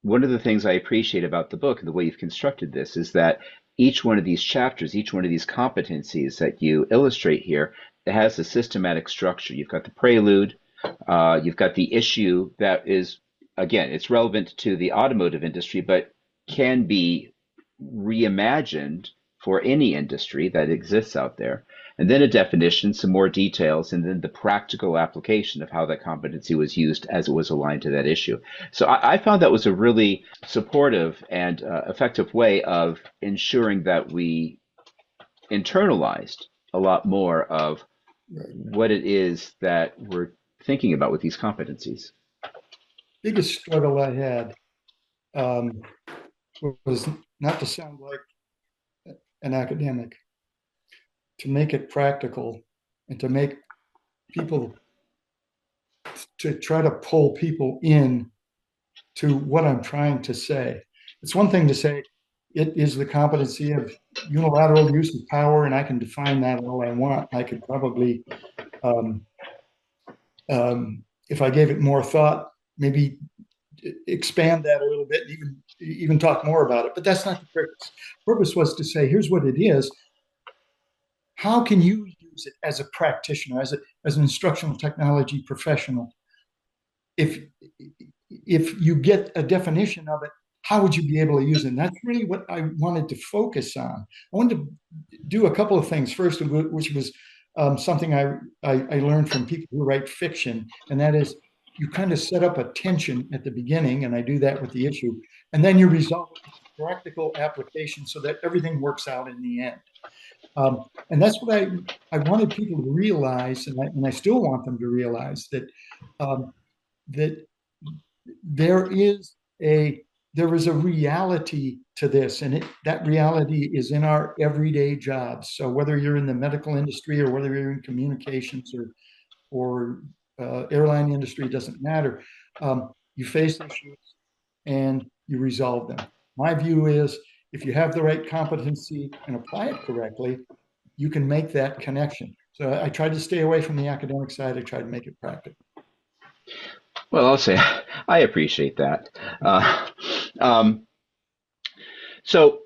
one of the things I appreciate about the book and the way you've constructed this is that each one of these chapters, each one of these competencies that you illustrate here, it has a systematic structure. You've got the prelude, you've got the issue that is, again, it's relevant to the automotive industry, but can be reimagined for any industry that exists out there. And then a definition, some more details, and then the practical application of how that competency was used as it was aligned to that issue. So I found that was a really supportive and effective way of ensuring that we internalized a lot more of Right. what it is that we're thinking about with these competencies. Biggest struggle I had um, was not to sound like an academic, to make it practical and to make people, to try to pull people in to what I'm trying to say. It's one thing to say it is the competency of unilateral use of power, and I can define that all I want. I could probably, um, if I gave it more thought, maybe expand that a little bit, and even talk more about it. But that's not the purpose. The purpose was to say, here's what it is. How can you use it as a practitioner, as an instructional technology professional? If if you get a definition of it, how would you be able to use it? And that's really what I wanted to focus on. I wanted to do a couple of things. First, which was something I learned from people who write fiction, and that is you kind of set up a tension at the beginning, and I do that with the issue, and then you resolve it with practical application so that everything works out in the end. And that's what I wanted people to realize, and I still want them to realize um, that there is a there is a reality to this, and that reality is in our everyday jobs. So whether you're in the medical industry or whether you're in communications or airline industry, doesn't matter. You face issues and you resolve them. My view is if you have the right competency and apply it correctly, you can make that connection. So I tried to stay away from the academic side. I tried to make it practical. Well, I'll say I appreciate that. Uh, um, so